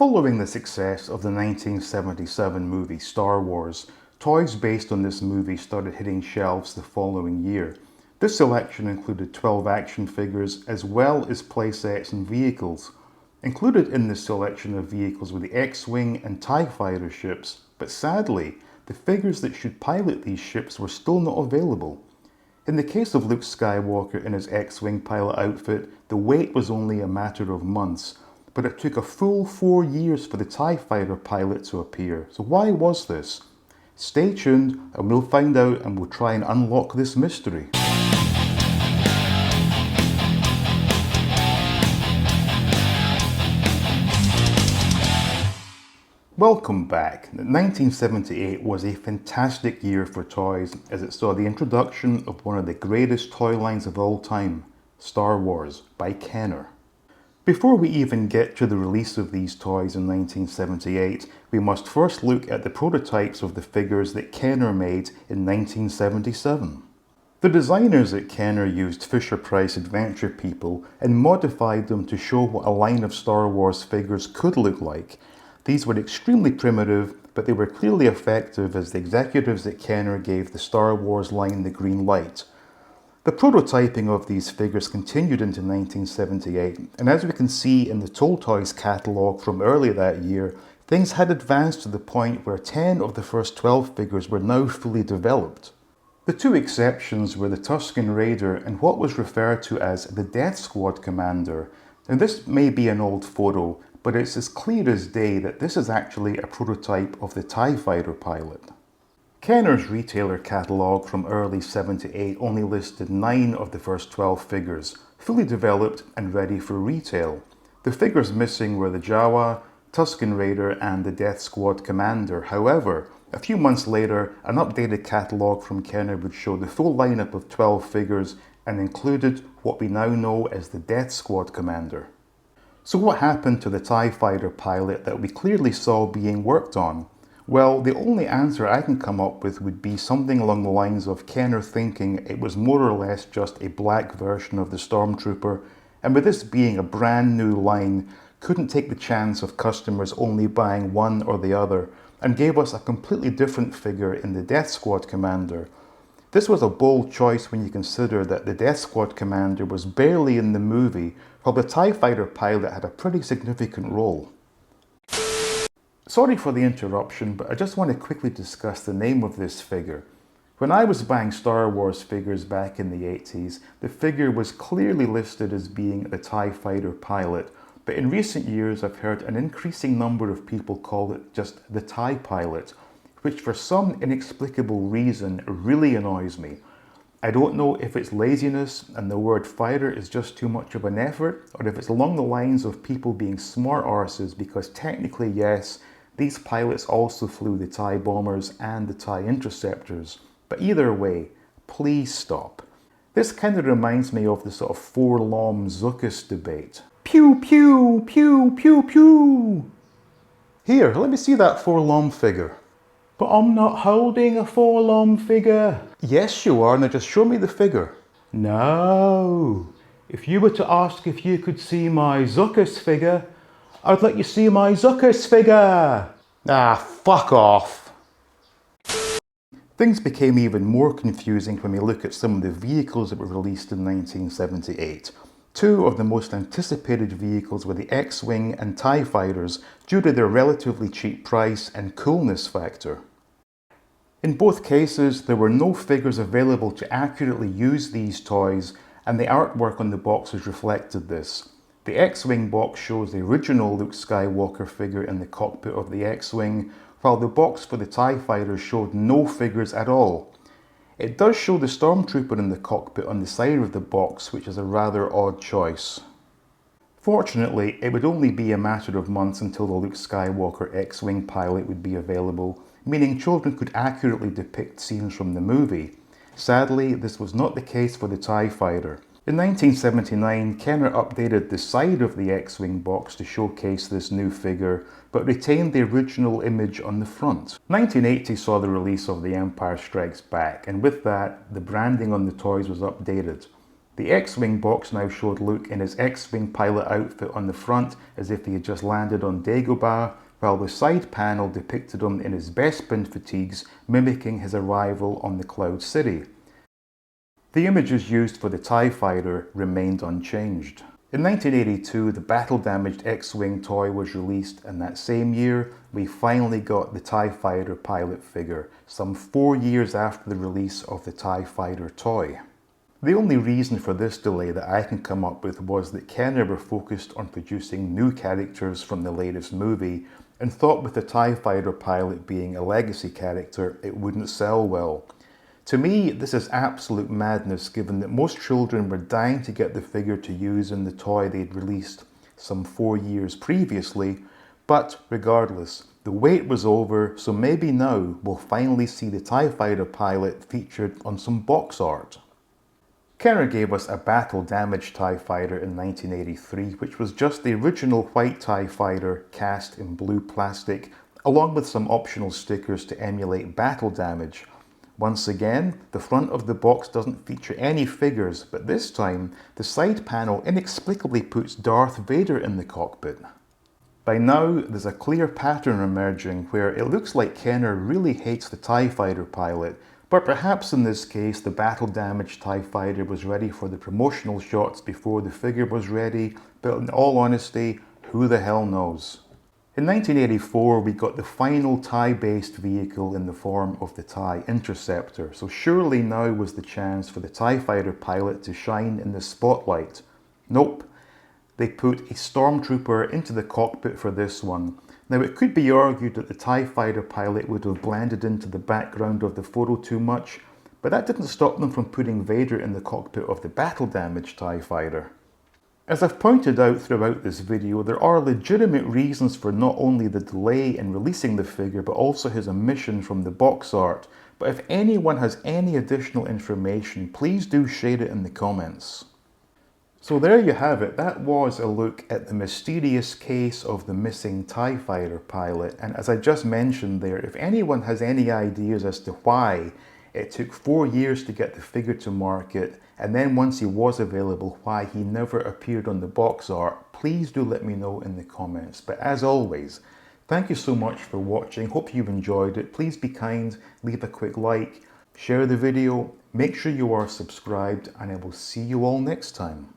Following the success of the 1977 movie Star Wars, toys based on this movie started hitting shelves the following year. This selection included 12 action figures as well as playsets and vehicles. Included in this selection of vehicles were the X-Wing and TIE Fighter ships, but sadly, the figures that should pilot these ships were still not available. In the case of Luke Skywalker in his X-Wing pilot outfit, the wait was only a matter of months, but it took a full 4 years for the TIE Fighter pilot to appear. So why was this? Stay tuned and we'll find out, and we'll try and unlock this mystery. Welcome back. 1978 was a fantastic year for toys as it saw the introduction of one of the greatest toy lines of all time, Star Wars by Kenner. Before we even get to the release of these toys in 1978, we must first look at the prototypes of the figures that Kenner made in 1977. The designers at Kenner used Fisher-Price Adventure people and modified them to show what a line of Star Wars figures could look like. These were extremely primitive, but they were clearly effective as the executives at Kenner gave the Star Wars line the green light. The prototyping of these figures continued into 1978, and as we can see in the Toll Toys catalogue from earlier that year, things had advanced to the point where 10 of the first 12 figures were now fully developed. The two exceptions were the Tusken Raider and what was referred to as the Death Squad Commander. Now this may be an old photo, but it's as clear as day that this is actually a prototype of the TIE Fighter pilot. Kenner's retailer catalogue from early 78 only listed 9 of the first 12 figures, fully developed and ready for retail. The figures missing were the Jawa, Tusken Raider and the Death Squad Commander. However, a few months later, an updated catalogue from Kenner would show the full lineup of 12 figures and included what we now know as the Death Squad Commander. So what happened to the TIE Fighter pilot that we clearly saw being worked on? Well, the only answer I can come up with would be something along the lines of Kenner thinking it was more or less just a black version of the Stormtrooper, and with this being a brand new line, couldn't take the chance of customers only buying one or the other, and gave us a completely different figure in the Death Squad Commander. This was a bold choice when you consider that the Death Squad Commander was barely in the movie, while the TIE Fighter pilot had a pretty significant role. Sorry for the interruption, but I just want to quickly discuss the name of this figure. When I was buying Star Wars figures back in the 80s, the figure was clearly listed as being the TIE Fighter pilot, but in recent years I've heard an increasing number of people call it just the TIE pilot, which for some inexplicable reason really annoys me. I don't know if it's laziness and the word fighter is just too much of an effort, or if it's along the lines of people being smart arses, because technically yes, these pilots also flew the TIE bombers and the TIE Interceptors. But either way, please stop. This kind of reminds me of the sort of forlorn Zuckus debate. Pew pew pew pew pew! Here, let me see that forlorn figure. But I'm not holding a forlorn figure. Yes you are, now just show me the figure. No. If you were to ask if you could see my Zuckus figure, I'd let you see my Zuckus figure. Ah, fuck off. Things became even more confusing when we look at some of the vehicles that were released in 1978. Two of the most anticipated vehicles were the X-Wing and TIE Fighters due to their relatively cheap price and coolness factor. In both cases, there were no figures available to accurately use these toys, and the artwork on the boxes reflected this. The X-Wing box shows the original Luke Skywalker figure in the cockpit of the X-Wing, while the box for the TIE Fighter showed no figures at all. It does show the Stormtrooper in the cockpit on the side of the box, which is a rather odd choice. Fortunately, it would only be a matter of months until the Luke Skywalker X-Wing pilot would be available, meaning children could accurately depict scenes from the movie. Sadly, this was not the case for the TIE Fighter. In 1979, Kenner updated the side of the X-Wing box to showcase this new figure, but retained the original image on the front. 1980 saw the release of The Empire Strikes Back, and with that, the branding on the toys was updated. The X-Wing box now showed Luke in his X-Wing pilot outfit on the front as if he had just landed on Dagobah, while the side panel depicted him in his Bespin fatigues, mimicking his arrival on the Cloud City. The images used for the TIE Fighter remained unchanged. In 1982, the battle-damaged X-Wing toy was released, and that same year, we finally got the TIE Fighter pilot figure, some 4 years after the release of the TIE Fighter toy. The only reason for this delay that I can come up with was that Kenner were focused on producing new characters from the latest movie, and thought with the TIE Fighter pilot being a legacy character, it wouldn't sell well. To me, this is absolute madness given that most children were dying to get the figure to use in the toy they'd released some 4 years previously, but regardless, the wait was over, so maybe now we'll finally see the TIE Fighter pilot featured on some box art. Kenner gave us a battle-damaged TIE Fighter in 1983, which was just the original white TIE Fighter cast in blue plastic, along with some optional stickers to emulate battle damage. Once again, the front of the box doesn't feature any figures, but this time, the side panel inexplicably puts Darth Vader in the cockpit. By now, there's a clear pattern emerging where it looks like Kenner really hates the TIE Fighter pilot, but perhaps in this case the battle-damaged TIE Fighter was ready for the promotional shots before the figure was ready, but in all honesty, who the hell knows? In 1984 we got the final TIE-based vehicle in the form of the TIE Interceptor, so surely now was the chance for the TIE Fighter pilot to shine in the spotlight. Nope. They put a stormtrooper into the cockpit for this one. Now it could be argued that the TIE Fighter pilot would have blended into the background of the photo too much, but that didn't stop them from putting Vader in the cockpit of the battle-damaged TIE Fighter. As I've pointed out throughout this video, there are legitimate reasons for not only the delay in releasing the figure, but also his omission from the box art. But if anyone has any additional information, please do share it in the comments. So there you have it, that was a look at the mysterious case of the missing TIE Fighter pilot, and as I just mentioned there, if anyone has any ideas as to why it took 4 years to get the figure to market, and then once he was available, why he never appeared on the box art, please do let me know in the comments. But as always, thank you so much for watching, hope you've enjoyed it, please be kind, leave a quick like, share the video, make sure you are subscribed, and I will see you all next time.